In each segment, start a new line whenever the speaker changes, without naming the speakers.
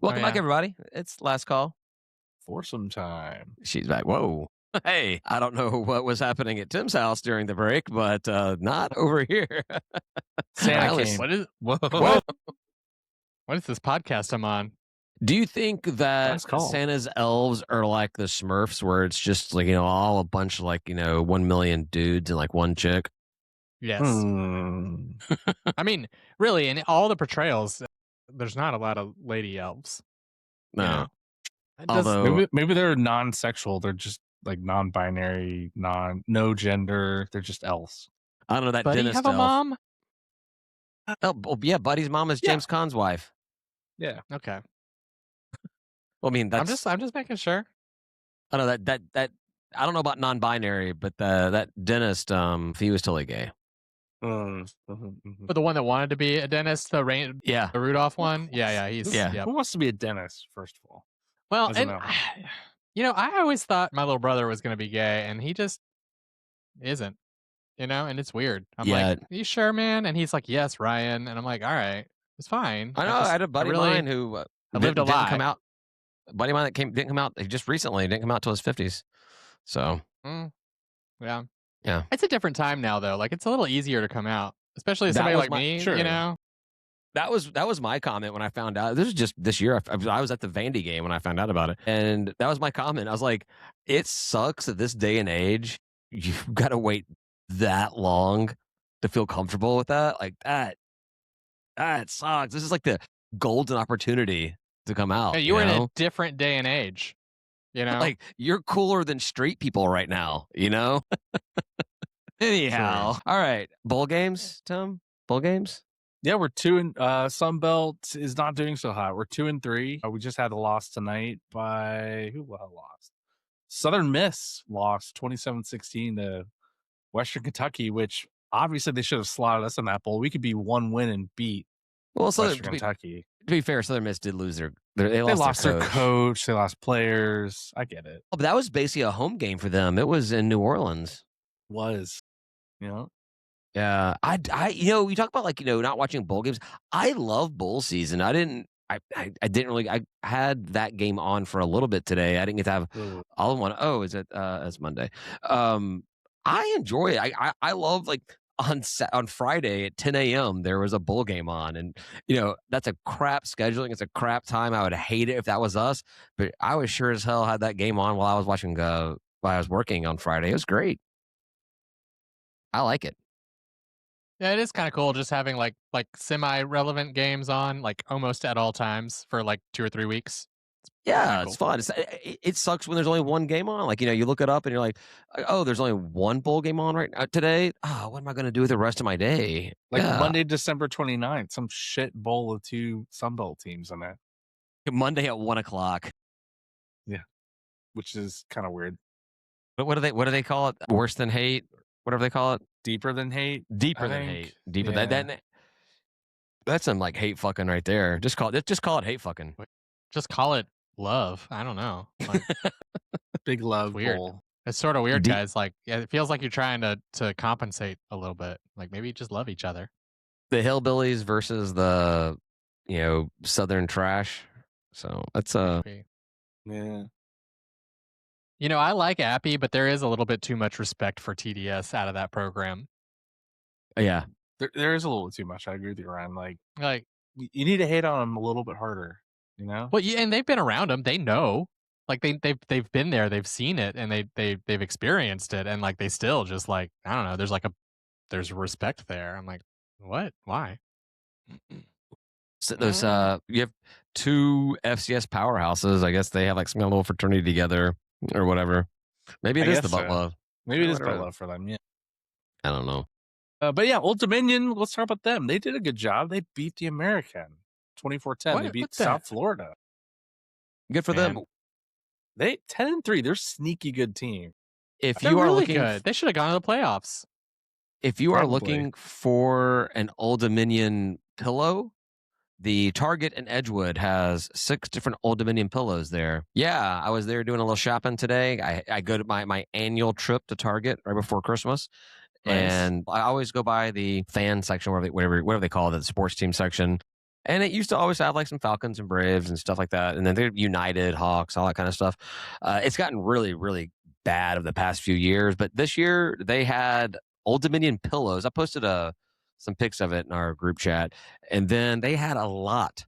Welcome back, everybody. It's last call.
Foursome time.
She's back. Whoa. Hey, I don't know what was happening at Tim's house during the break, but not over here.
Santa came.
What is
Whoa.
what is this podcast I'm on?
Do you think that
Nice call.
Santa's elves are like the Smurfs, where it's just like, all a bunch of 1 million dudes and one chick?
Yes.
Hmm.
I mean, really, in all the portrayals, there's not a lot of lady elves.
No.
You know? It does-
Although,
Maybe they're non-sexual. They're just non-binary, no gender. They're just elves.
I don't know, that
Buddy
dentist
have a
elf.
mom?
Oh, yeah, Buddy's mom is
Yeah.
James Caan's wife.
Yeah.
Okay.
Well, I mean, that's
I'm just making sure.
I know that I don't know about non-binary, but that dentist, he was totally gay.
But the one that wanted to be a dentist, the
Yeah.
Rudolph one? Yeah, he's
Yeah.
yep.
Who wants to be a dentist, first of all?
Well,
Doesn't
and
know.
I always thought my little brother was going to be gay, and he just isn't. And it's weird. I'm like, "Are you sure, man?" And he's like, "Yes, Ryan." And I'm like, "All right, it's fine."
I know. I had a buddy of mine who
I lived a
didn't
lie.
come out. A buddy of mine that didn't come out just recently. Didn't come out till his 50s. So
Yeah.
Yeah.
It's a different time now, though. Like, it's a little easier to come out, especially
That
somebody
was
like
my-
me.
sure.
that was my comment when I found out. This was just this year. I was at the Vandy game when I found out about it, and that was my comment. I was like, "It sucks that this day and age you've got to wait that long to feel comfortable with that. Like that sucks. This is like the golden opportunity to come out.
Hey, you were in a different day and age.
Like, you're cooler than straight people right now. Anyhow,
Sure.
all right. Bowl games, Tim. Bowl games.
Yeah, we're 2 Sunbelt is not doing so hot. We're 2-3. We just had a loss tonight by who lost? Southern Miss lost 27-16 to Western Kentucky, which obviously they should have slotted us in that bowl. We could be 1 win and beat
Well, so
Western Kentucky.
to be fair, Southern Miss did lose they
They lost
their
their coach. They lost players. I get it.
Oh, but that was basically a home game for them. It was in New Orleans. Yeah, you talk about not watching bowl games. I love bowl season. I didn't really. I had that game on for a little bit today. I didn't get to have all of one. Oh, is it? It's Monday. I enjoy it. I love on Friday at 10 a.m. there was a bowl game on, and that's a crap scheduling. It's a crap time. I would hate it if that was us, but I was sure as hell had that game on while I was watching. While I was working on Friday, it was great. I like it.
Yeah, it is kind of cool just having like semi-relevant games on almost at all times for 2 or 3 weeks.
Yeah,
cool.
it's fun. It sucks when there's only one game on. You look it up and you're like, oh, there's only one bowl game on right now today. Oh, what am I going to do with the rest of my day?
Monday, December 29th, some shit bowl of 2 Sunbelt teams on that.
Monday at 1:00.
Yeah, which is kind of weird.
But what do they call it? Worse than hate? Whatever they call it.
Deeper than hate.
Deeper than hate. Deeper that's some hate fucking right there. Just call it hate fucking.
Just call it love. I don't know.
Big love
weird.
bowl.
It's sort of weird, guys. It feels like you're trying to compensate a little bit. Maybe just love each other.
The hillbillies versus the southern trash. So that's
Yeah.
I like Appy, but there is a little bit too much respect for TDS out of that program.
Yeah.
There is a little too much. I agree with you, Ryan. You need to hate on them a little bit harder,
Well, yeah, and they've been around them. They know. They've been there. They've seen it, and they've experienced it, and they still just I don't know. There's respect there. I'm like, what? Why?
So those you have 2 FCS powerhouses. I guess they have some kind of little fraternity together or whatever. Maybe it is the butt love.
Maybe it is butt love for them. Yeah.
I don't know.
But yeah, Old Dominion. Let's talk about them. They did a good job. They beat the American 24-10. They beat South Florida.
Good for them.
They 10-3. They're a sneaky good team.
If
They're
you are
really
looking,
good. They should have gone to the playoffs.
If you are
Probably.
looking for an Old Dominion pillow, the Target in Edgewood has 6 different Old Dominion pillows there. Yeah, I was there doing a little shopping today. I go to my annual trip to Target right before Christmas.
Nice.
And I always go by the fan section, whatever they call it, the sports team section. And it used to always have like some Falcons and Braves and stuff like that. And then they're United, Hawks, all that kind of stuff. It's gotten really, really bad over the past few years. But this year they had Old Dominion pillows. I posted some pics of it in our group chat. And then they had a lot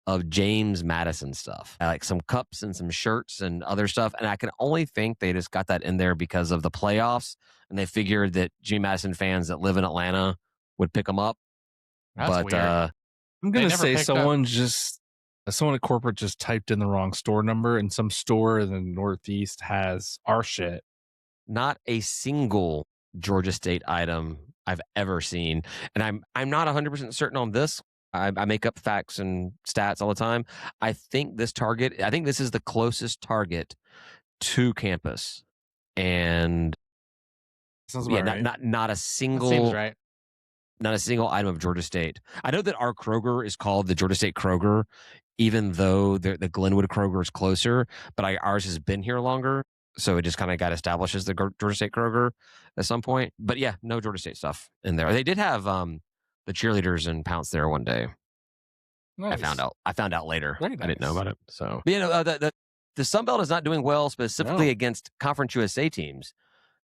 of James Madison stuff, like some cups and some shirts and other stuff. And I can only think they just got that in there because of the playoffs. And they figured that James Madison fans that live in Atlanta would pick them up.
That's
But
weird.
I'm
They
gonna
never
say
picked
someone at corporate just typed in the wrong store number, and some store in the Northeast has our shit.
not a single Georgia State item I've ever seen. And I'm not 100% certain on this. I make up facts and stats all the time. I think this is the closest Target to campus. And
Sounds
yeah,
about right.
not a
That seems
single
right.
not a single item of Georgia State. I know that our Kroger is called the Georgia State Kroger, even though the Glenwood Kroger is closer, but ours has been here longer. So it just kind of got established as the Georgia State Kroger at some point. But yeah, no Georgia State stuff in there. They did have the cheerleaders and Pounce there one day.
Nice.
I found out later.
Very
I didn't know
nice.
about it. So but, the Sun Belt is not doing well specifically against Conference USA teams.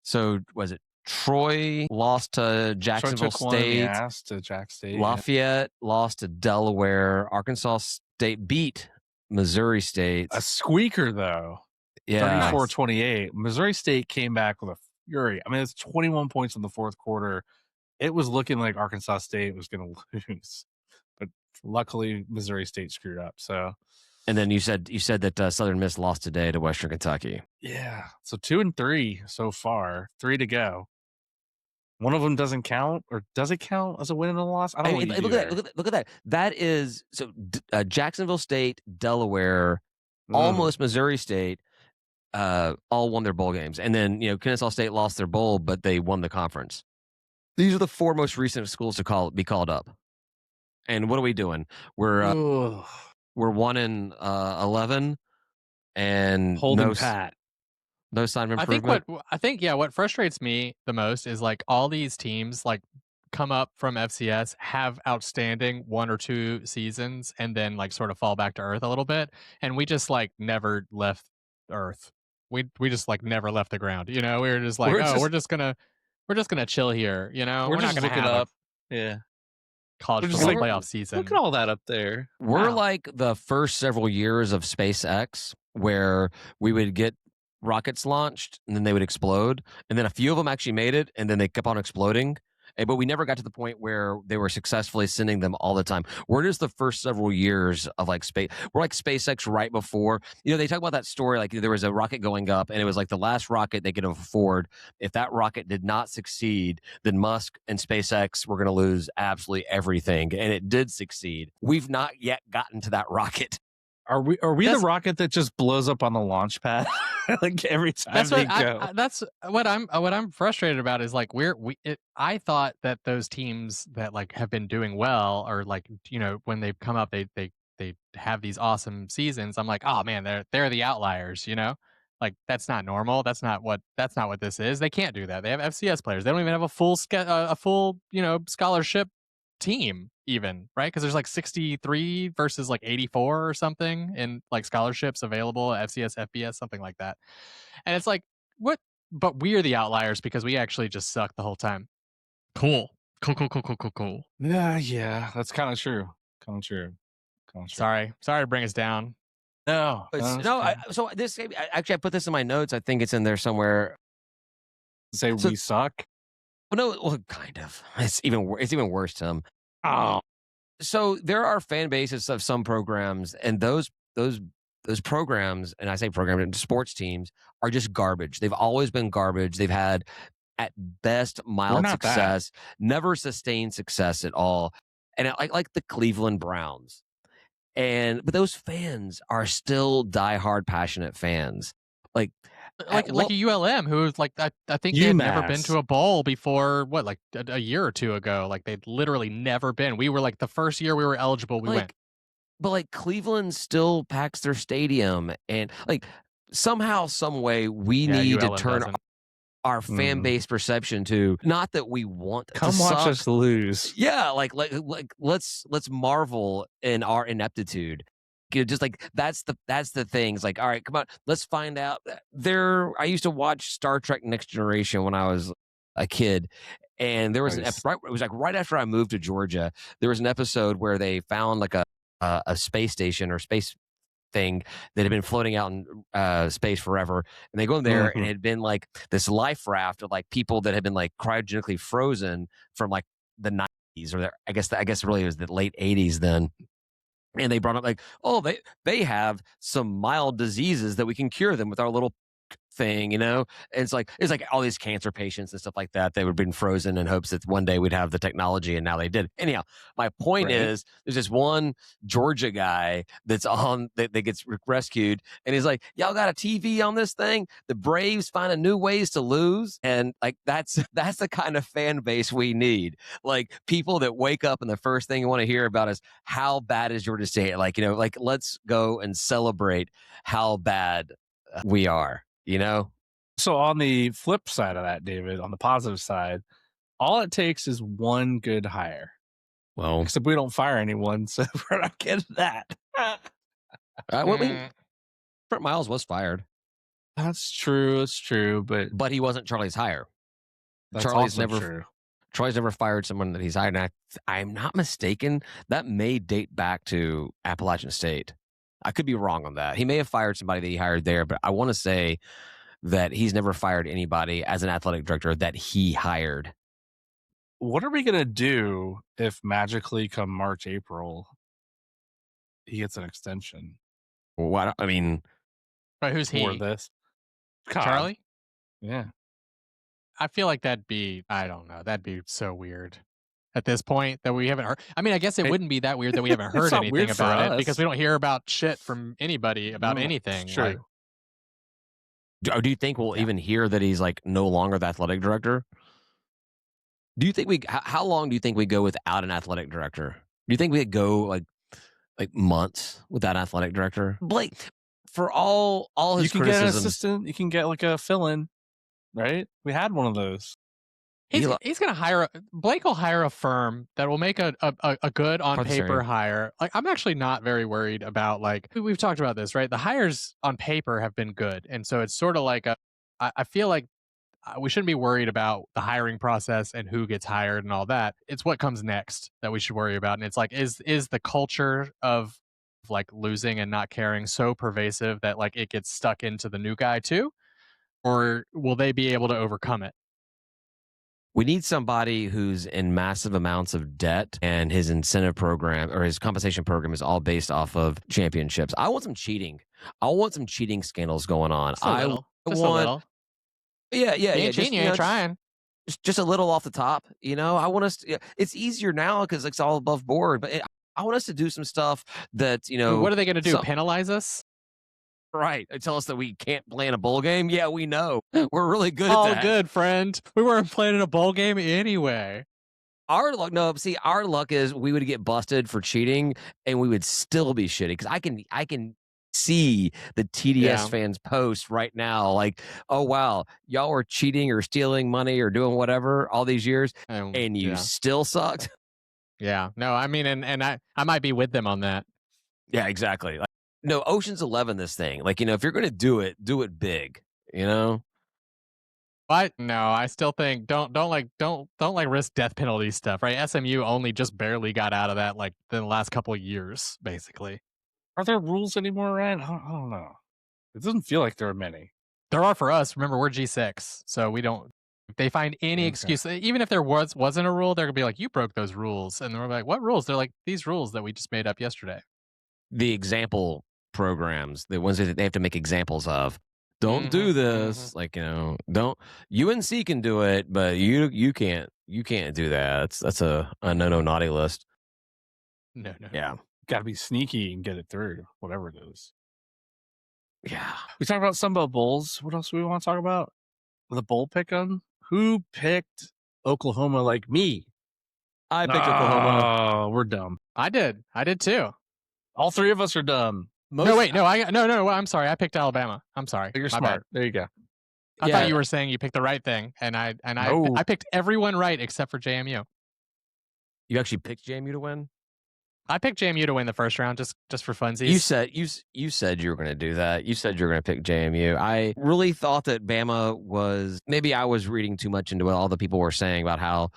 So was it Troy lost to Jacksonville
Troy took one in the
State?
ass to Jack State.
Lafayette lost to Delaware. Arkansas State beat Missouri State.
A squeaker though.
Yeah.
34-28. Missouri State came back with a fury. I mean, it's 21 points in the fourth quarter. It was looking like Arkansas State was going to lose, but luckily Missouri State screwed up. So,
and then you said that Southern Miss lost today to Western Kentucky.
yeah. So 2-3 so far, 3 to go. One of them doesn't count, or does it count as a win and a loss? I don't know.
Look at that. That is so Jacksonville State, Delaware, almost Missouri State, all won their bowl games, and then Kennesaw State lost their bowl, but they won the conference. These are the 4 most recent schools to be called up. And what are we doing? We're 1-11, and
holding pat.
No sign of improvement.
I think what frustrates me the most is like all these teams like come up from FCS, have outstanding 1 or 2 seasons, and then like sort of fall back to earth a little bit, and we just like never left earth. We just like never left the ground. We were just like, we're just gonna chill here. We're not
just
gonna
looking
have
up. Yeah.
college
We're
football
just like,
playoff season.
Look at all that up there.
We're
Wow.
like the first several years of SpaceX, where we would get rockets launched and then they would explode, and then a few of them actually made it, and then they kept on exploding. But we never got to the point where they were successfully sending them all the time. We're just the first several years of like space. We're like SpaceX right before. They talk about that story, like there was a rocket going up, and it was like the last rocket they could afford. If that rocket did not succeed, then Musk and SpaceX were going to lose absolutely everything. And it did succeed. We've not yet gotten to that rocket.
Are we the rocket that just blows up on the launch pad like every time they go?
That's what I'm frustrated about is like I thought that those teams that like have been doing well, or like when they come up they have these awesome seasons. I'm like, oh man, they're the outliers. Like that's not normal. That's not what this is. They can't do that. They have FCS players. They don't even have a full scholarship team even, right? Because there's like 63 versus like 84 or something in like scholarships available at FCS, FBS, something like that. And it's like, what? But we are the outliers because we actually just suck the whole time. Cool.
Yeah, that's kind of true.
Sorry to bring us down.
No.
So this actually, I put this in my notes. I think it's in there somewhere.
We suck.
Well, kind of. It's even worse, Tim. Oh, so there are fan bases of some programs, and those programs, and I say programs, sports teams are just garbage. They've always been garbage. They've had at best mild success, never sustained success at all, and like the Cleveland Browns. But those fans are still diehard, passionate fans. Like
a ULM who's like I think they'd never been to a bowl before. What, like a year or two ago? Like they'd literally never been. We were like the first year we were eligible, we went.
But like Cleveland still packs their stadium, and like somehow, some way, we need
ULM
to turn
doesn't.
our fan base perception to not that we want
Come
to
watch
suck.
us lose.
Yeah, like let's marvel in our ineptitude. Just like that's the things. Like, all right, come on, let's find out. I used to watch Star Trek Next Generation when I was a kid, and there was
Nice.
it was like right after I moved to Georgia. There was an episode where they found like a space station or space thing that had been floating out in space forever, and they go in there and it had been like this life raft of like people that had been like cryogenically frozen from like the 90s or I guess really it was the late 80s then. And they brought up like, oh, they have some mild diseases that we can cure them with our little thing, you know. And it's like all these cancer patients and stuff like that. They would have been frozen in hopes that one day we'd have the technology, and now they did. Anyhow, my point is, there's this one Georgia guy that's on that gets rescued, and he's like, "Y'all got a TV on this thing? The Braves finding new ways to lose," and like that's the kind of fan base we need. Like people that wake up and the first thing you want to hear about is how bad is Georgia State? Like, you know, like let's go and celebrate how bad we are. You know?
So on the flip side of that, David, on the positive side, all it takes is one good hire.
Well,
except we don't fire anyone, so we're not getting that.
Brent Miles was fired.
That's true.
But he wasn't Charlie's hire.
Charlie's never
fired someone that he's hired. And I'm not mistaken, that may date back to Appalachian State. I could be wrong on that. He may have fired somebody that he hired there, but I want to say that he's never fired anybody as an athletic director that he hired.
What are we going to do if magically come March, April, he gets an extension?
What? I mean...
But who's he?
For this?
Charlie?
Yeah.
I feel like that'd be so weird. At this point that we haven't heard. I mean, I guess it wouldn't be that weird that we haven't heard anything about it because we don't hear about shit from anybody about anything.
True.
Like, do you think we'll even hear that he's like no longer the athletic director? Do you think how long do you think we go without an athletic director? Do you think we could go like months without an athletic director? Blake, for all his criticisms,
get an assistant, you can get like a fill-in, right? We had one of those.
He's going to hire Blake will hire a firm that will make a good on paper hire. Like, I'm actually not very worried about, like, we've talked about this, right? The hires on paper have been good. And so it's sort of like I feel like we shouldn't be worried about the hiring process and who gets hired and all that. It's what comes next that we should worry about. And it's like, is the culture of like losing and not caring so pervasive that like it gets stuck into the new guy too? Or will they be able to overcome it?
We need somebody who's in massive amounts of debt and his incentive program or his compensation program is all based off of championships. I want some cheating. I want some cheating scandals going on.
Just a little.
Yeah.
You ain't cheating, you ain't trying.
Just a little off the top, you know. I want us to, it's easier now because it's all above board, but I want us to do some stuff that, you know.
What are they going to do? Penalize us?
Right. Tell us that we can't play in a bowl game. Yeah, we know. We're really good at that.
Oh, good, friend. We weren't playing in a bowl game anyway.
Our luck is we would get busted for cheating and we would still be shitty because I can see the TDS fans post right now like, oh, wow, y'all were cheating or stealing money or doing whatever all these years and you still sucked.
Yeah. No, I mean, and I might be with them on that.
Yeah, exactly. Like, no, Ocean's 11 this thing. Like, you know, if you're going to do it big, you know?
I still think don't risk death penalty stuff, right? SMU only just barely got out of that like in the last couple of years, basically.
Are there rules anymore, Ryan? I don't know. It doesn't feel like there are many.
There are for us. Remember, we're G6, so we don't. If they find any excuse, even if there wasn't a rule, they're gonna be like, "You broke those rules," and we're like, "What rules?" They're like, "These rules that we just made up yesterday."
The example programs, the ones that they have to make examples of. Don't do this. Like, you know, don't. UNC can do it, but you can't. You can't do that. That's a no naughty list.
No.
Yeah.
Got to be sneaky and get it through, whatever it is.
Yeah.
We talked about Sunbelt Bowls. What else do we want to talk about? The bowl pick on? Who picked Oklahoma like me?
I picked Oklahoma.
Oh, we're dumb.
I did too.
All three of us are dumb.
No, I'm sorry. I picked Alabama. I'm sorry.
You're
My
smart.
bad.
There you go.
I
Yeah.
thought you were saying you picked the right thing, and I
No.
picked everyone right except for JMU.
You actually picked JMU to win?
I picked JMU to win the first round just for funsies.
You said you were going to do that. You said you were going to pick JMU. I really thought that Bama was, maybe I was reading too much into what all the people were saying about how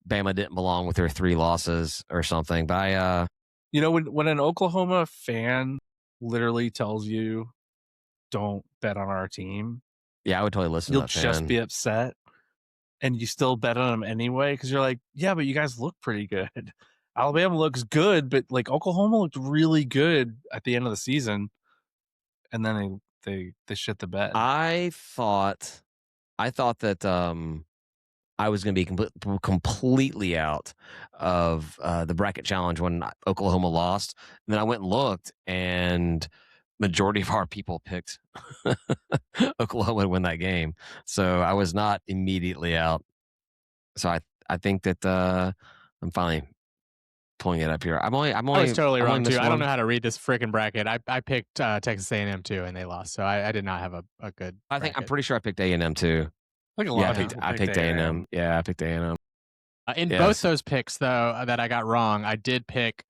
Bama didn't belong with their 3 losses or something. But
when an Oklahoma fan literally tells you, "Don't bet on our team,"
yeah, I would totally listen
you'll
to that
just
fan.
be upset, and you still bet on them anyway because you're like, "Yeah, but you guys look pretty good." Alabama looks good, but like Oklahoma looked really good at the end of the season, and then they shit the bed.
I thought that I was going to be completely out of the bracket challenge when Oklahoma lost. And then I went and looked, and majority of our people picked Oklahoma to win that game. So I was not immediately out. So I think that I'm finally pulling it up here. I
was totally wrong too.
missing
I don't
one.
know how to read this freaking bracket. I picked Texas A&M too, and they lost. So I did not have a good.
I think I'm
bracket.
pretty sure I picked A&M too.
I think a lot
Yeah,
of people
I picked A&M. Yeah, I picked A&M.
In
Yes.
both those picks, though, that I got wrong, I did pick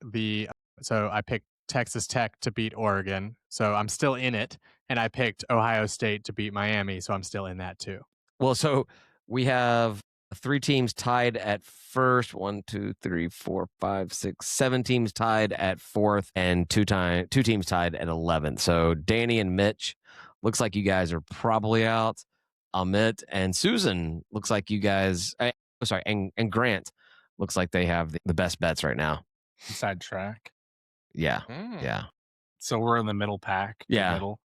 so I picked Texas Tech to beat Oregon, so I'm still in it, and I picked Ohio State to beat Miami, so I'm still in that too.
Well, so we have 3 teams tied at first. 1, 2, 3, 4, 5, 6, 7 teams tied at fourth, and 2 teams tied at 11th. So Danny and Mitch, looks like you guys are probably out. Amit and Susan, looks like you guys. And Grant, looks like they have the best bets right now.
Inside track.
Yeah,
Mm.
yeah,
So we're in the middle pack.
Yeah.
Middle.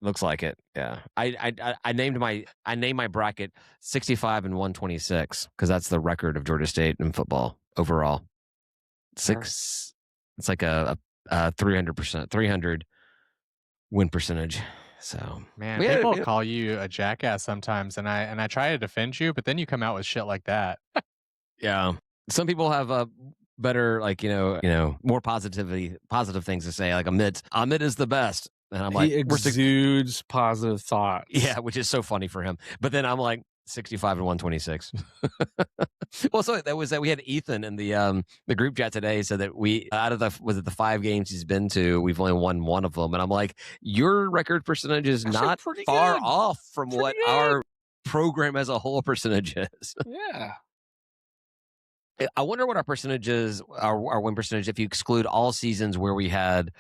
looks like it. Yeah, I named my bracket 65 and 126 because that's the record of Georgia State in football overall. It's like a 300 win percentage. So
Man,
Yeah,
people
yeah.
call you a jackass sometimes, and I try to defend you, but then you come out with shit like that.
yeah, some people have a better, like, more positive things to say. Like Amit is the best, and I'm like,
He exudes positive thoughts.
yeah, which is so funny for him. But then I'm like 65 and 126. Well, so that was that we had Ethan in the group chat today, so that we out of the 5 games he's been to, we've only won 1 of them, and I'm like, your record percentage is
Actually
not
pretty
far
good.
off from
Pretty
what
good.
our program as a whole percentage is.
Yeah.
I wonder what our percentage is, our win percentage, if you exclude all seasons where we had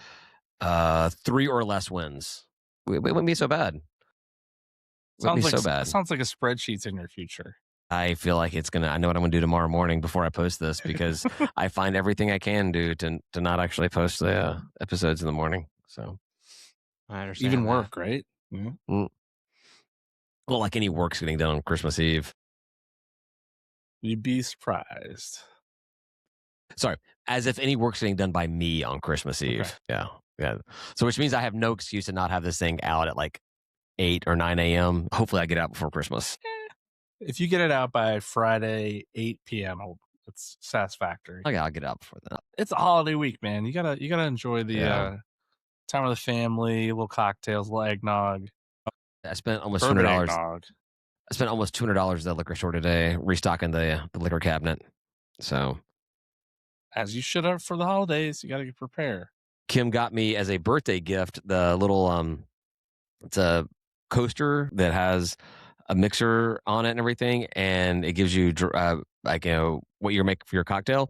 3 or less wins. It wouldn't be so bad.
Sounds like
so bad.
Sounds like a spreadsheet's in your future.
I feel like I know what I'm going to do tomorrow morning before I post this, because I find everything I can do to not actually post the episodes in the morning. So
I understand.
Even
that.
work, right?
well, like any work's getting done on Christmas Eve.
You'd be surprised.
Sorry, as if any work's getting done by me on Christmas Eve.
Okay.
Yeah. So which means I have no excuse to not have this thing out at like 8 or 9 a.m. Hopefully I get out before Christmas.
If you get it out by Friday 8 p.m., it's satisfactory.
Okay, I'll get out before that.
It's a holiday week, man. You gotta enjoy the
Yeah.
time with the family, little cocktails, little eggnog.
I spent almost
Bourbon
$200.
eggnog.
I spent almost $200 at the liquor store today, restocking the liquor cabinet. So
As you should have for the holidays. You gotta prepare.
Kim got me as a birthday gift the little it's a coaster that has a mixer on it and everything, and it gives you what you're making for your cocktail,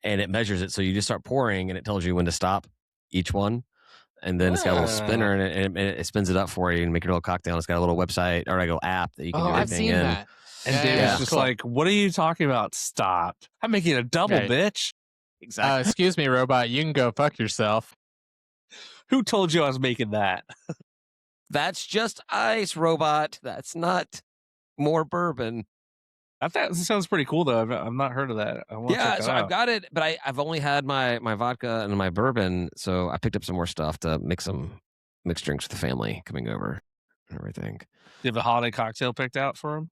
and it measures it, so you just start pouring and it tells you when to stop each one, and then it's got a little spinner and it spins it up for you and make your little cocktail. And it's got a little website or a little app that you can do
I've
everything
seen
in.
that.
And
Yeah,
David's
yeah.
just
Cool.
like, "What are you talking about? Stop! I'm making a double,
Right.
bitch.
Exactly.
Excuse me, robot. You can go fuck yourself.
Who told you I was making that?"
That's just ice, robot. That's not more bourbon.
I thought this sounds pretty cool though. I've not heard of that. I want to
Yeah,
check that
so
out.
I've got it, but I've only had my vodka and my bourbon, so I picked up some more stuff to mix drinks with the family coming over and everything.
Do you have a holiday cocktail picked out for him?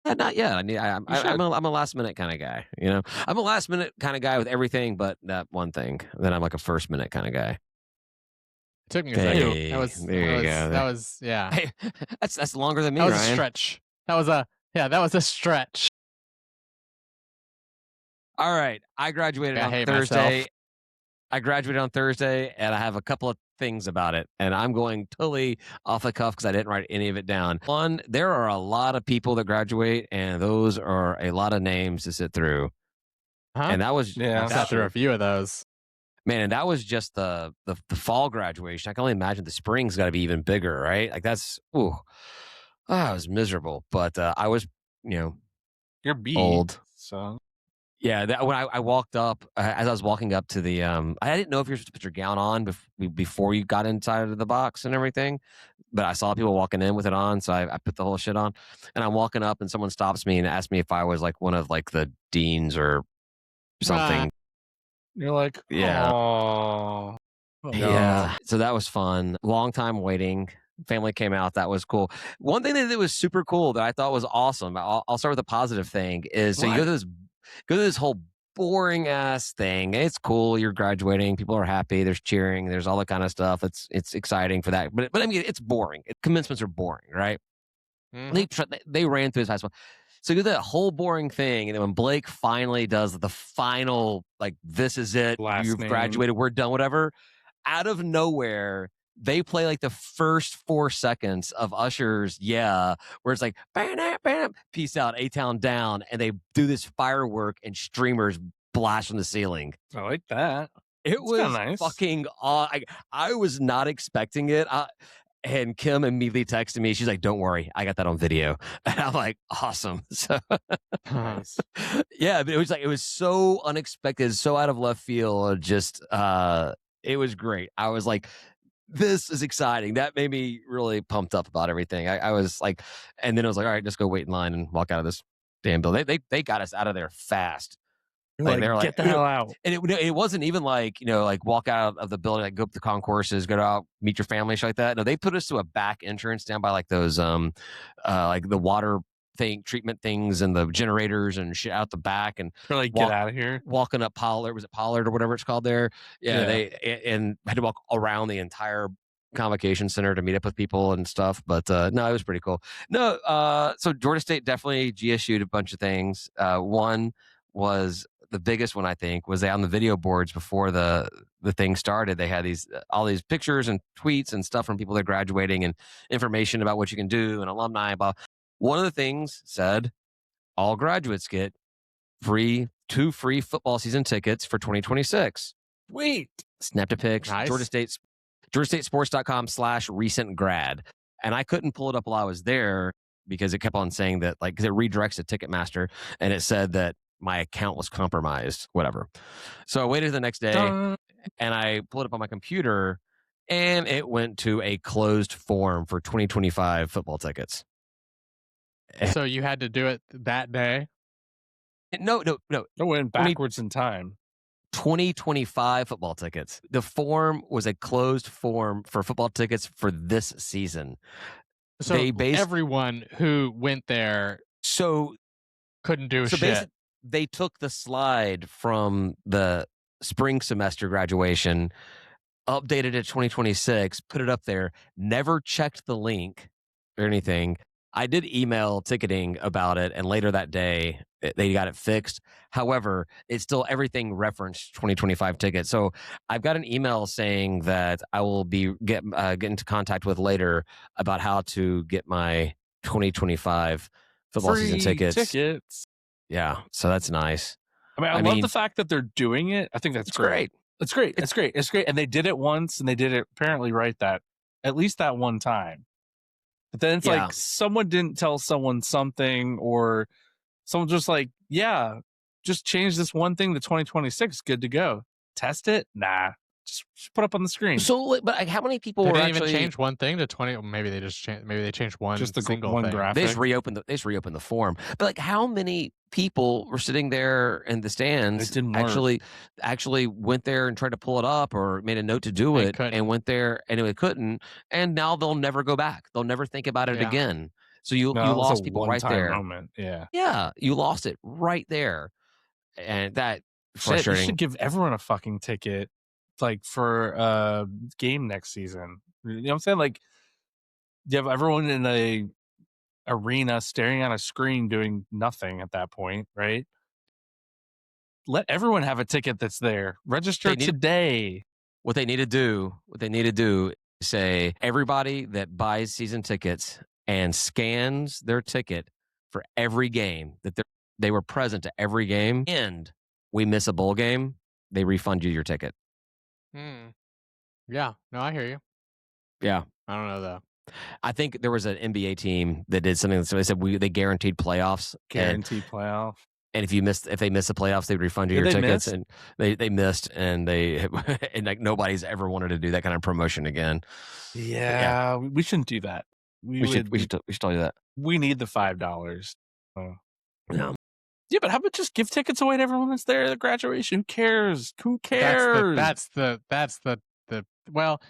Not yet. I'm
should.
a last minute kind of guy. I'm a last minute kind of guy with everything but that one thing. Then I'm like a first minute kind of guy.
It took me a second.
Hey,
That was yeah.
Hey, that's longer than me,
That was
Ryan.
a stretch. That was a stretch.
All right, I graduated
I
on
hate
Thursday.
myself.
I graduated on Thursday, and I have a couple of things about it, and I'm going totally off the cuff because I didn't write any of it down. One, there are a lot of people that graduate, and those are a lot of names to sit through.
Huh?
And that was
Yeah,
I sat through a few of those.
man, and that was just the fall graduation. I can only imagine the spring's got to be even bigger, right? Like that's it was miserable, but I was
you're B.
old.
So
Yeah, that, when I walked up, as I was walking up to the, I didn't know if you were supposed to put your gown on before you got inside of the box and everything, but I saw people walking in with it on, so I put the whole shit on, and I'm walking up, and someone stops me and asks me if I was like one of like the deans or something.
you're like,
Yeah.
oh,
Yeah, so that was fun. Long time waiting. Family came out. That was cool. One thing that was super cool that I thought was awesome. I'll start with a positive thing. Is so you go to this whole boring ass thing. It's cool. You're graduating. People are happy. There's cheering. There's all that kind of stuff. It's exciting for that. But I mean, it's boring. Commencements are boring, right? They ran through his high school. So you do that whole boring thing, and then when Blake finally does the final, like, this is it, you've graduated, we're done, whatever. Out of nowhere, they play like the first 4 seconds of Usher's where it's like bam, bam, peace out, A-Town down, and they do this firework and streamers blast from the ceiling.
I like that.
It was
nice.
fucking I was not expecting it. And Kim immediately texted me. She's like, "Don't worry, I got that on video." And I'm like, "Awesome!" So, yeah, but it was so unexpected, so out of left field. Just, it was great. I was like, "This is exciting." That made me really pumped up about everything. I was like, and then I was like, "All right, just go wait in line and walk out of this damn building." They got us out of there fast.
Like, they were like, get the hell out.
And it wasn't even like, like walk out of the building, like go up the concourses, go out, meet your family, shit like that. No, they put us to a back entrance down by like those, like the water treatment things and the generators and shit out the back. And
they're like, get out of here.
Walking up Pollard, was it Pollard or whatever it's called there? Yeah. They had to walk around the entire convocation center to meet up with people and stuff. But no, it was pretty cool. No, so Georgia State definitely GSU'd a bunch of things. One was the biggest one, I think, was they on the video boards before the thing started. They had all these pictures and tweets and stuff from people that are graduating and information about what you can do and alumni. About one of the things said, all graduates get 2 free football season tickets for 2026.
Sweet.
Snapped a pic.
Nice.
GeorgiaStateSports.com/recent grad. And I couldn't pull it up while I was there because it kept on saying that, like, because it redirects to Ticketmaster, and it said that my account was compromised, whatever. So I waited the next day and I pulled it up on my computer, and it went to a closed form for 2025 football tickets.
So you had to do it that day?
No.
It went backwards in time.
2025 football tickets. The form was a closed form for football tickets for this season.
So everyone who went there couldn't do shit.
They took the slide from the spring semester graduation, updated it 2026, put it up there, never checked the link or anything. I did email ticketing about it, and later that day, they got it fixed. However, it's still everything referenced 2025 tickets. So I've got an email saying that I will be get into contact with later about how to get my 2025 football season tickets. Yeah, so that's nice.
I mean, I love the fact that they're doing it. I think that's great. It's great. It's great. It's great. And they did it once, and they did it apparently right at least that one time. But then it's like someone didn't tell someone something, or someone just like, just change this one thing to 2026. Good to go. Test it? Nah. Just put up on the screen.
So, but how many people
didn't even change one thing to 20? Maybe they just changed. Maybe they changed one. Just the single one
graphic.
They just reopened the form. But like, how many people were sitting there in the stands? Actually went there and tried to pull it up or made a note to do it, and went there and it couldn't. And now they'll never go back. They'll never think about it again. So you lost people right there.
Moment.
Yeah, you lost it right there, and that frustrating.
You should give everyone a fucking ticket. like for a game next season. You know what I'm saying? Like you have everyone in a arena staring at a screen doing nothing at that point, right? Let everyone have a ticket that's there. Register today.
What they need to do is say everybody that buys season tickets and scans their ticket for every game that they were present to every game, and we miss a bowl game, they refund you your ticket.
Yeah, no, I hear you.
Yeah.
I don't know though.
I think there was an NBA team that did something. So they said they guaranteed playoffs.
Guaranteed playoff.
And if they missed the playoffs, they'd refund you your tickets. And they missed, and and like nobody's ever wanted to do that kind of promotion again.
Yeah, we shouldn't do that.
We should still do that.
We need the $5.
Yeah.
Yeah, but how about just give tickets away to everyone that's there at the graduation? Who cares? Who cares?
That's the well,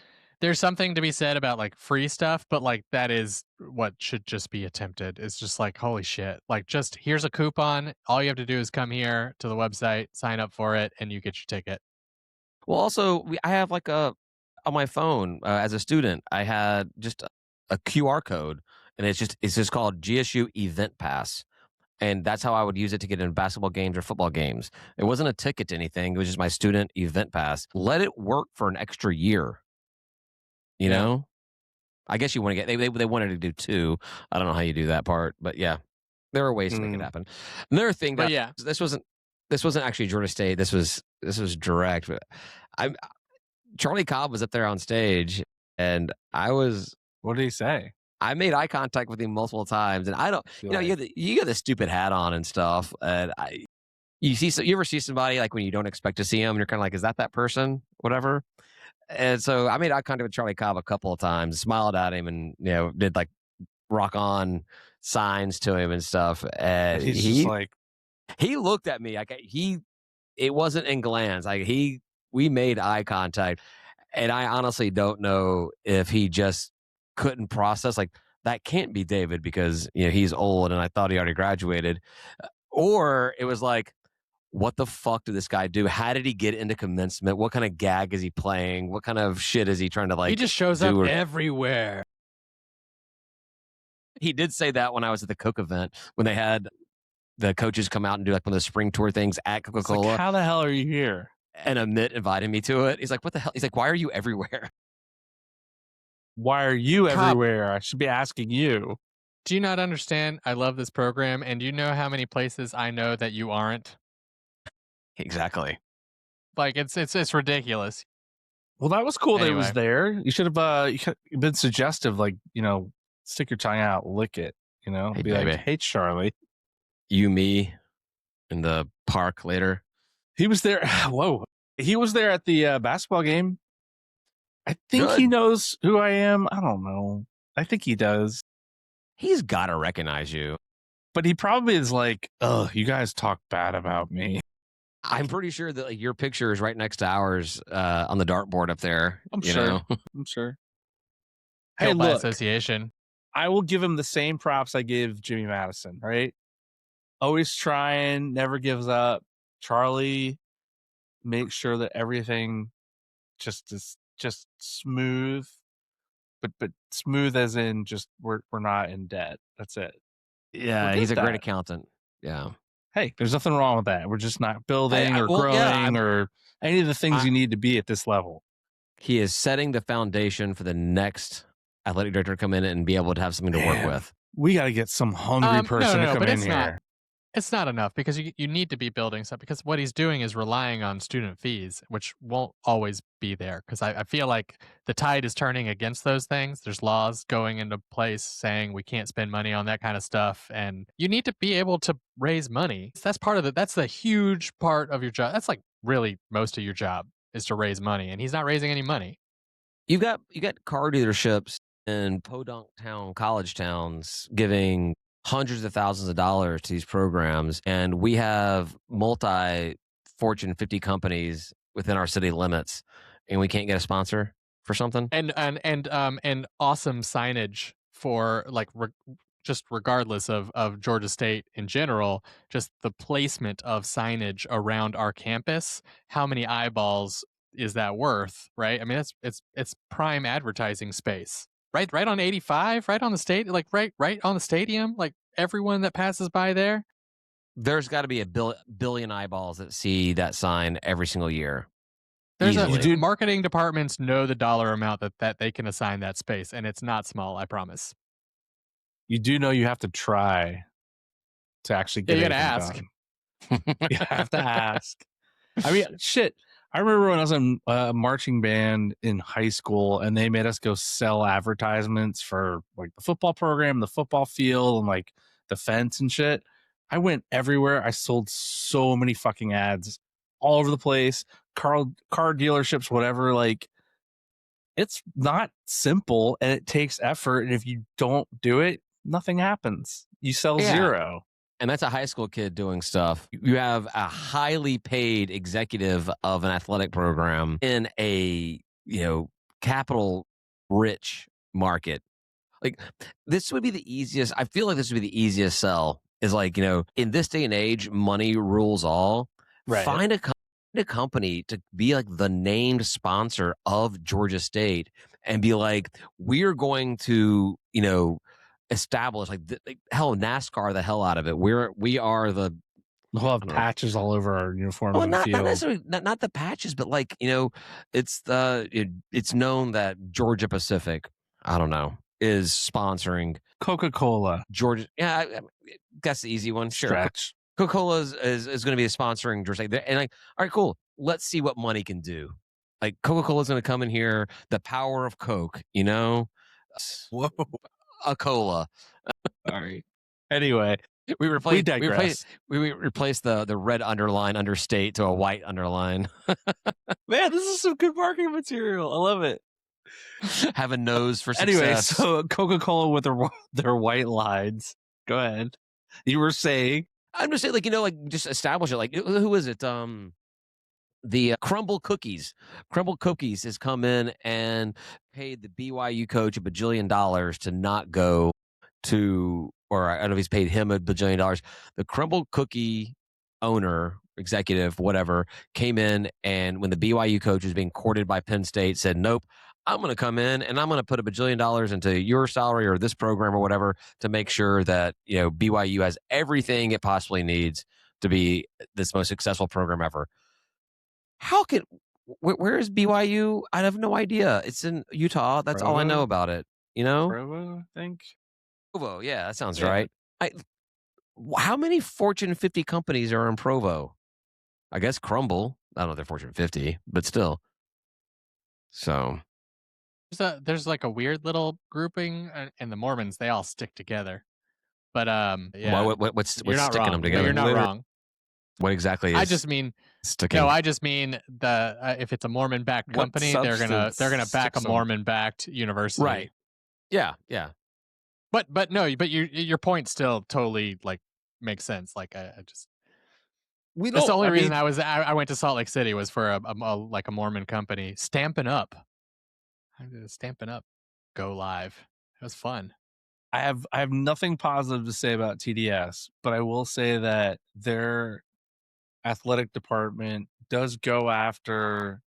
there's something to be said about like free stuff, but like that is what should just be attempted. It's just like, holy shit. Like, just here's a coupon. All you have to do is come here to the website, sign up for it, and you get your ticket.
Well, also, I have like on my phone as a student, I had just a QR code, and it's just called GSU Event Pass. And that's how I would use it to get into basketball games or football games. It wasn't a ticket to anything. It was just my student event pass. Let it work for an extra year. You know? I guess you want to get they wanted to do 2. I don't know how you do that part, but yeah. There are ways to make it happen. Another thing that this wasn't actually Georgia State. This was direct. But Charlie Cobb was up there on stage, and
what did he say?
I made eye contact with him multiple times, and I don't, you got the stupid hat on and stuff, and you ever see somebody like when you don't expect to see them, and you're kind of like, is that person? Whatever. And so I made eye contact with Charlie Cobb a couple of times, smiled at him, and did like rock on signs to him and stuff. And
he's like,
he looked at me like it wasn't in glance. Like we made eye contact, and I honestly don't know if he just couldn't process like that can't be David because he's old and I thought he already graduated, or it was like, what the fuck did this guy do? How did he get into commencement? What kind of gag is he playing? What kind of shit is he trying to like?
He just shows up everywhere.
He did say that when I was at the Coke event when they had the coaches come out and do like one of the spring tour things at Coca-Cola.
Like, how the hell are you here?
And Amit invited me to it. He's like, what the hell? He's like, why are you everywhere?
Why are you everywhere? I should be asking you.
Do you not understand? I love this program. And do you know how many places I know that you aren't?
Exactly.
Like, it's ridiculous.
Well, that was cool that it was there. You should have been suggestive, like, stick your tongue out, lick it,
Hey,
be
baby.
like, hey, Charlie.
You, me, in the park later.
He was there. Whoa. He was there at the basketball game. I think
Good.
he knows who I am. I don't know. I think he does.
He's got to recognize you.
But he probably is like, oh, you guys talk bad about me.
I'm pretty sure that like, your picture is right next to ours on the dartboard up there.
I'm sure. Hey,
Built by
look.
association.
I will give him the same props I give Jimmy Madison, right? Always trying, never gives up. Charlie makes sure that everything is just smooth, but smooth as in just we're not in debt. That's it.
Yeah, he's a great accountant. Yeah.
Hey, there's nothing wrong with that. We're just not building or growing or any of the things you need to be at this level.
He is setting the foundation for the next athletic director to come in and be able to have something to work with.
We got to get some hungry person to come in here.
It's not enough because you need to be building stuff because what he's doing is relying on student fees, which won't always be there. Because I feel like the tide is turning against those things. There's laws going into place saying we can't spend money on that kind of stuff. And you need to be able to raise money. That's part of that's the huge part of your job. That's like really most of your job is to raise money. And he's not raising any money.
You got car dealerships in podunk town, college towns giving hundreds of thousands of dollars to these programs, and we have multi-Fortune 50 companies within our city limits, and we can't get a sponsor for something.
And awesome signage for like just regardless of Georgia State in general, just the placement of signage around our campus. How many eyeballs is that worth, right? I mean, it's prime advertising space, right on 85, right on the state, like right on the stadium, like everyone that passes by there.
There's got to be a billion eyeballs that see that sign every single year.
There's
Easily.
marketing departments know the dollar amount that they can assign that space, and it's not small, I promise.
You do know you have to try to actually get
you gotta
anything
ask.
done. You have to ask. I mean, shit. I remember when I was in a marching band in high school, and they made us go sell advertisements for like the football program, the football field, and like the fence and shit. I went everywhere. I sold so many fucking ads all over the place, car dealerships, whatever. Like, it's not simple, and it takes effort. And if you don't do it, nothing happens. You sell zero.
And that's a high school kid doing stuff. You have a highly paid executive of an athletic program in a, capital rich market. Like, this would be the easiest. I feel like this would be the easiest sell is like, in this day and age, money rules all.
Right.
Find a company to be like the named sponsor of Georgia State and be like, we're going to, establish like hell NASCAR the hell out of it. We are the
We'll have patches all over our uniforms.
Well,
in
not
the field.
necessarily not the patches, but like it's it's known that Georgia Pacific, I don't know, is sponsoring
Coca-Cola.
Georgia. Yeah, that's the easy one. Sure,
Stretch.
Coca-Cola is going to be sponsoring Georgia State, and like, all right, cool. Let's see what money can do. Like Coca-Cola is going to come in here. The power of Coke,
Whoa.
A cola.
Sorry. Anyway,
we replaced the red underline under state to a white underline.
Man, this is some good marketing material. I love it.
Have a nose for success.
Anyway, so Coca-Cola with their white lines. Go ahead. You were saying?
I'm just saying, like, just establish it. Like, who is it? The Crumble Cookies. Crumble Cookies has come in and paid the BYU coach $1 bajillion to not go to, or I don't know if he's paid him $1 bajillion. The Crumble Cookie owner, executive, whatever, came in and when the BYU coach was being courted by Penn State, said, nope, I'm going to come in and I'm going to put $1 bajillion into your salary or this program or whatever to make sure that, BYU has everything it possibly needs to be this most successful program ever. Where is BYU? I have no idea. It's in Utah. That's
Provo?
all I know about it.
Provo, I think.
Provo, yeah, that sounds right. How many Fortune 50 companies are in Provo? I guess Crumble. I don't know if they're Fortune 50, but still. So
there's like a weird little grouping, and the Mormons, they all stick together. But yeah,
what's sticking
wrong.
them together?
You're not wrong.
What exactly is?
I just mean
sticking.
No, I just mean the if it's a Mormon-backed company, they're gonna back a Mormon-backed university,
right? Yeah.
But no, but your point still totally like makes sense. Like I just that's the only reason I went to Salt Lake City was for a Mormon company. Stampin' Up, go live. It was fun.
I have nothing positive to say about TDS, but I will say that their athletic department does go after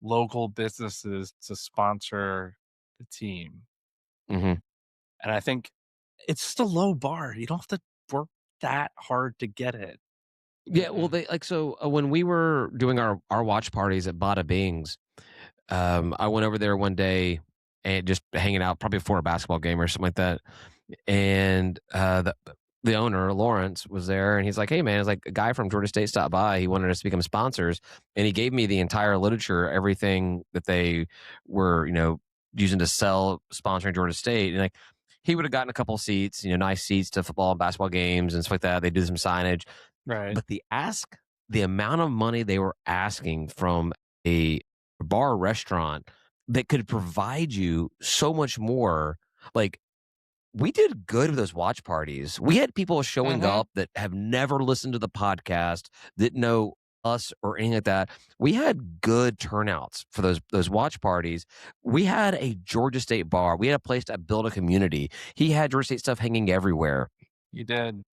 local businesses to sponsor the team.
Mm-hmm.
And I think it's just a low bar. You don't have to work that hard to get it.
Yeah, well, they when we were doing our watch parties at Bada Bing's, I went over there one day and just hanging out, probably before a basketball game or something like that. And the owner, Lawrence, was there, and he's like, hey, man, it's like a guy from Georgia State stopped by. He wanted us to become sponsors, and he gave me the entire literature, everything that they were, using to sell sponsoring Georgia State. And like, he would have gotten a couple seats, nice seats to football and basketball games and stuff like that. They did some signage.
Right.
But the amount of money they were asking from a bar restaurant that could provide you so much more. Like, we did good with those watch parties. We had people showing up that have never listened to the podcast, that know us or anything like that. We had good turnouts for those watch parties. We had a Georgia State bar. We had a place to build a community. He had Georgia State stuff hanging everywhere.
You did.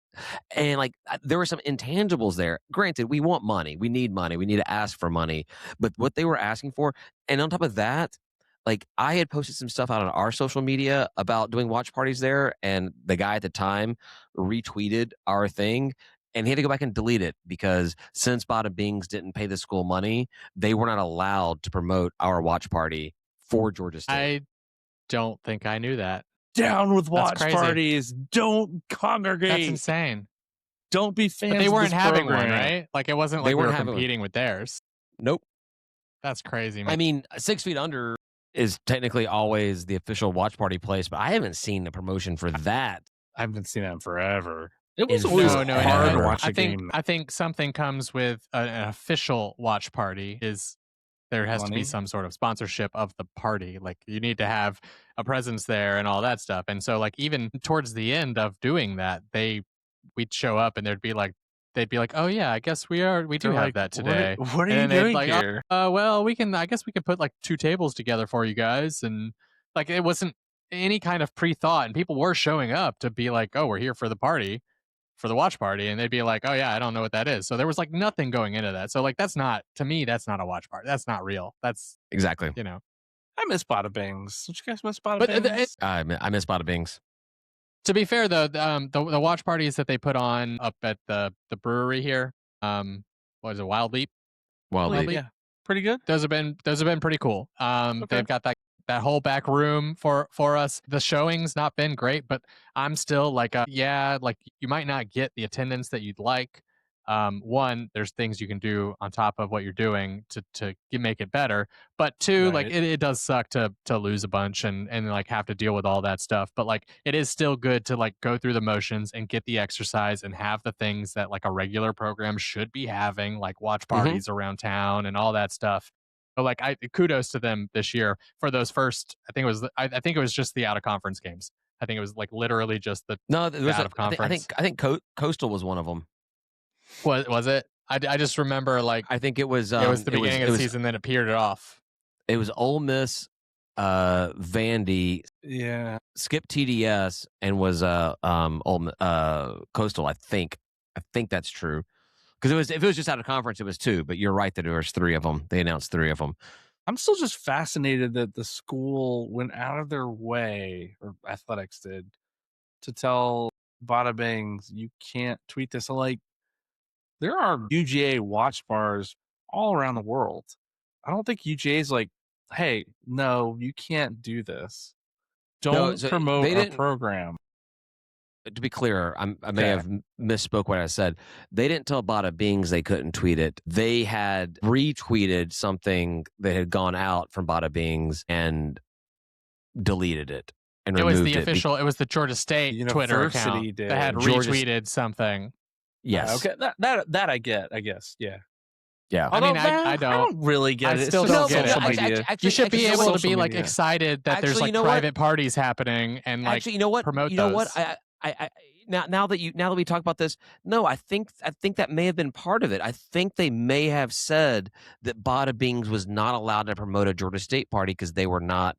And like there were some intangibles there. Granted, we want money. We need money. We need to ask for money. But what they were asking for, and on top of that, like I had posted some stuff out on our social media about doing watch parties there, and the guy at the time retweeted our thing, and he had to go back and delete it because since Bada Bings didn't pay the school money, they were not allowed to promote our watch party for Georgia State.
I don't think I knew that.
Down with watch
crazy.
parties. Don't congregate.
That's insane.
Don't be fans.
But they
of
weren't
this
having
program.
one, right? Like it wasn't
They
like we were
weren't having one.
competing with theirs.
Nope.
That's crazy, man.
I mean, 6 Feet Under is technically always the official watch party place, but I haven't seen a promotion for that.
I haven't seen that in forever. It was
In
always
no,
hard
no.
to watch
I
a
think
game.
I think something comes with an official watch party is there has to
Money?
be some sort of sponsorship of the party. Like you need to have a presence there and all that stuff. And so like even towards the end of doing that, we'd show up and they'd be like, oh yeah, I guess we do
They're
have
like,
that today.
What are you
And then they'd
doing
like,
here?
Well, I guess we could put like 2 tables together for you guys. And like it wasn't any kind of pre-thought, and people were showing up to be like, oh, we're here for the party, for the watch party, and they'd be like, oh yeah, I don't know what that is. So there was like nothing going into that. So like that's not, to me, that's not a watch party. That's not real. That's,
Exactly.
you know.
I miss Bada Bings. Don't you guys miss Bada
But
Bings?
I miss Bada Bings.
To be fair though, the watch parties that they put on up at the brewery here, what is it, Wild Leap?
Well,
Well,
Yeah, pretty good.
Those have been pretty cool.
Okay.
They've got that whole back room for us. The showing's not been great, but I'm still like, like you might not get the attendance that you'd like. One, there's things you can do on top of what you're doing to make it better. But two, like
Right.
it does suck to lose a bunch and like have to deal with all that stuff. But like it is still good to like go through the motions and get the exercise and have the things that like a regular program should be having, like watch parties around town and all that stuff. But like kudos to them this year for those first. I think it was just the out of conference games. I think it was like literally just the
no, there was
out of conference.
I think Coastal was one of them.
Was it? I just remember like
I think it was.
it was the beginning of the season, then it petered off.
It was Ole Miss, Vandy,
Yeah.
skip TDS, and was Coastal. I think that's true. Because if it was just out of conference, it was 2. But you're right that there was 3 of them. They announced 3 of them.
I'm still just fascinated that the school went out of their way, or athletics did, to tell Bada Bings, you can't tweet this. So, like, there are UGA watch bars all around the world. I don't think UGA's like, hey, no, you can't do this. Don't
so
promote
they
our
didn't-
program.
To be clear, I may
Okay.
have misspoke what I said. They didn't tell Bada Bings they couldn't tweet it. They had retweeted something that had gone out from Bada Bings and deleted it and
It
removed
was the
it.
official. It was the Georgia State Twitter
University
account
did.
that had
Georgia-
retweeted something.
Yes.
Okay. That I get, I guess. Yeah.
Yeah.
I mean,
Although that,
I don't.
really get
I
it. It's
still
just
don't get it.
social
No,
media.
You should be able to
social
be like
media.
excited that there's
Actually,
like
you know what?
private parties happening and like
Actually, you know what?
promote
You know what?
those.
I now that we talk about this, no, I think that may have been part of it. I think they may have said that Bada Bings was not allowed to promote a Georgia State party because they were not.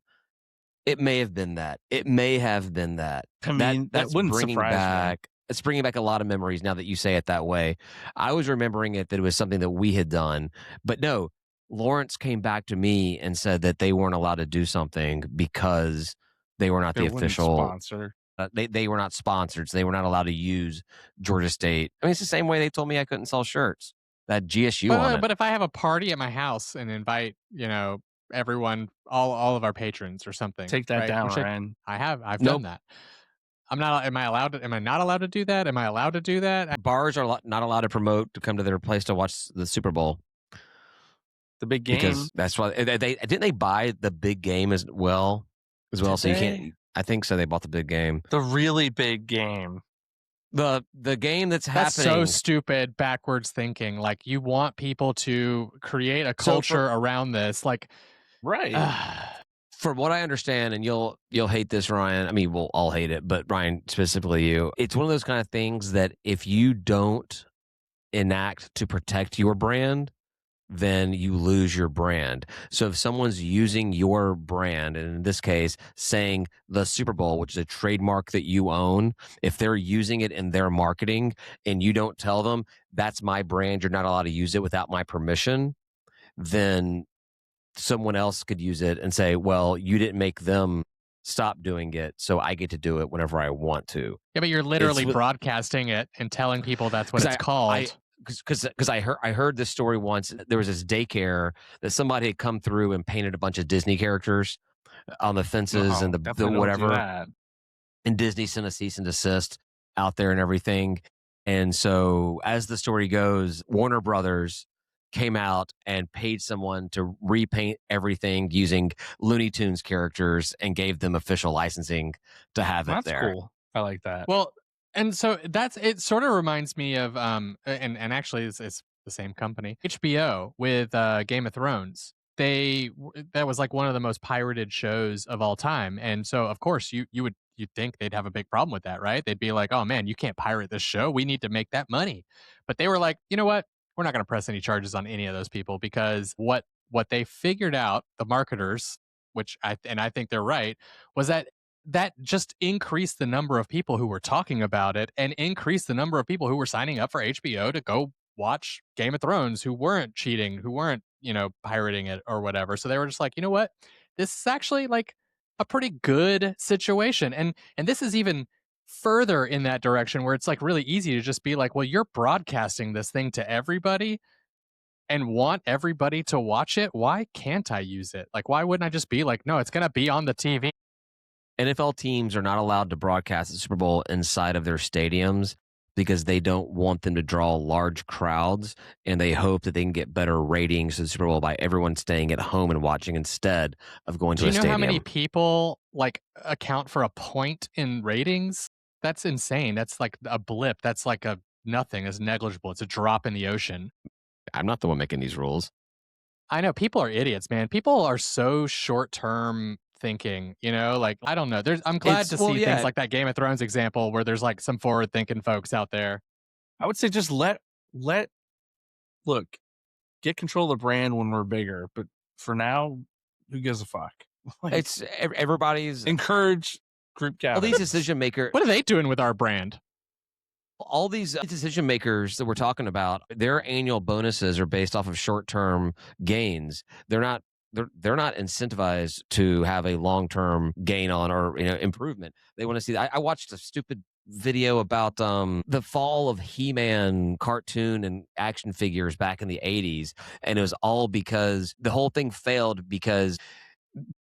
It may have been that. It may have been that.
I mean, that
that's
wouldn't
bringing
surprise me.
back. It's bringing back a lot of memories now that you say it that way. I was remembering it that it was something that we had done, but no. Lawrence came back to me and said that they weren't allowed to do something because they were not
They
the
wouldn't
official.
sponsor.
They were not sponsored, so they were not allowed to use Georgia State. I mean, it's the same way they told me I couldn't sell shirts. That GSU on it.
But if I have a party at my house and invite, everyone, all of our patrons or something,
Take that
right?
down,
Which
Ryan.
I've
Nope.
done that. Am I not allowed to do that? Am I allowed to do that?
Bars are not allowed to promote to come to their place to watch the Super Bowl
The big game.
because that's why they didn't they buy the big game as well.
Did
So you
they?
can't. I think so. They bought the big game.
The really big game.
The game that's
That's
happening.
so stupid, backwards thinking. Like you want people to create a
So
culture around this. Like,
Right.
From what I understand, and you'll hate this, Ryan. I mean, we'll all hate it, but Ryan, specifically you, it's one of those kind of things that if you don't enact to protect your brand, then you lose your brand. So if someone's using your brand, and in this case, saying the Super Bowl, which is a trademark that you own, if they're using it in their marketing and you don't tell them that's my brand, you're not allowed to use it without my permission, then someone else could use it and say, well, you didn't make them stop doing it, so I get to do it whenever I want to.
Yeah, but you're literally broadcasting it and telling people that's what it's called.
Because I heard this story once. There was this daycare that somebody had come through and painted a bunch of Disney characters on the fences and the whatever. And Disney sent a cease and desist out there and everything. And so, as the story goes, Warner Brothers came out and paid someone to repaint everything using Looney Tunes characters and gave them official licensing to have it there.
That's cool. I like that.
Well, and so it sort of reminds me of and actually it's the same company, HBO, with Game of Thrones. That was like one of the most pirated shows of all time, and so of course you'd think they'd have a big problem with that, right? They'd be like, oh man, you can't pirate this show, we need to make that money. But they were like, you know what, we're not going to press any charges on any of those people, because what they figured out, the marketers, which I think they're right, was that just increased the number of people who were talking about it and increased the number of people who were signing up for HBO to go watch Game of Thrones, who weren't cheating, who weren't, pirating it or whatever. So they were just like, you know what? This is actually like a pretty good situation. And this is even further in that direction, where it's like really easy to just be like, well, you're broadcasting this thing to everybody and want everybody to watch it. Why can't I use it? Like, why wouldn't I just be like, no, it's going to be on the TV?
NFL teams are not allowed to broadcast the Super Bowl inside of their stadiums because they don't want them to draw large crowds, and they hope that they can get better ratings for the Super Bowl by everyone staying at home and watching instead of going to a stadium.
Do you know how many people account for a point in ratings? That's insane. That's like a blip. That's like a nothing. It's negligible. It's a drop in the ocean.
I'm not the one making these rules.
I know, people are idiots, man. People are so short-term thinking, I don't know. I'm glad to see things like that Game of Thrones example where there's like some forward-thinking folks out there.
I would say just look, get control of the brand when we're bigger, but for now, who gives a fuck?
It's everybody's
encourage group gatherings.
All these decision makers.
What are they doing with our brand?
All these decision makers that we're talking about, their annual bonuses are based off of short-term gains. They're not incentivized to have a long-term gain on or improvement. They want to see that. I watched a stupid video about the fall of He-Man cartoon and action figures back in the 80s, and it was all because the whole thing failed because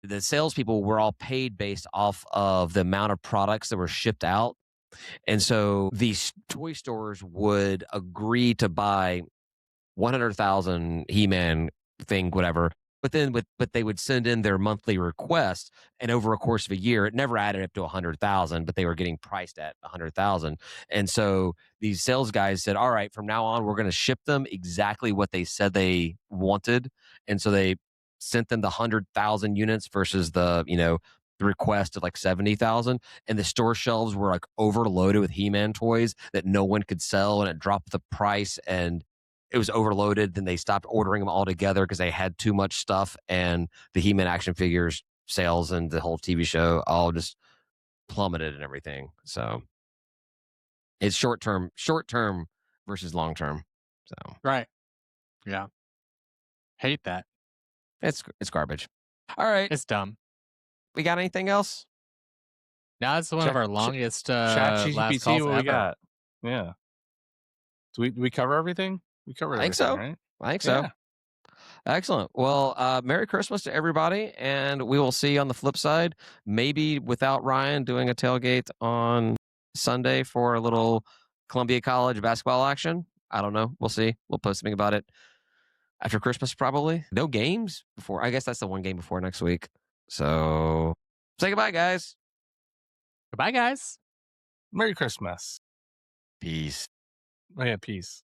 the salespeople were all paid based off of the amount of products that were shipped out. And so these toy stores would agree to buy 100,000 He-Man thing, whatever. But they would send in their monthly request, and over a course of a year, it never added up to 100,000, but they were getting priced at 100,000. And so these sales guys said, all right, from now on, we're going to ship them exactly what they said they wanted. And so they sent them the 100,000 units versus the request of like 70,000, and the store shelves were like overloaded with He-Man toys that no one could sell, and it dropped the price and it was overloaded. Then they stopped ordering them altogether because they had too much stuff, and the He-Man action figures sales and the whole TV show all just plummeted and everything. So it's short term versus long term. So
right, yeah, hate that.
It's garbage. All right,
it's dumb.
We got anything else?
No, it's one of our longest
ChatGPT,
calls
what
ever.
We got? Yeah. Do we cover everything? We covered everything,
so.
right?
I think so. Yeah. Excellent. Well, Merry Christmas to everybody, and we will see you on the flip side. Maybe without Ryan doing a tailgate on Sunday for a little Columbia College basketball action. I don't know. We'll see. We'll post something about it after Christmas, probably. No games before. I guess that's the one game before next week. So say goodbye, guys.
Goodbye, guys.
Merry Christmas.
Peace.
Oh, yeah, peace.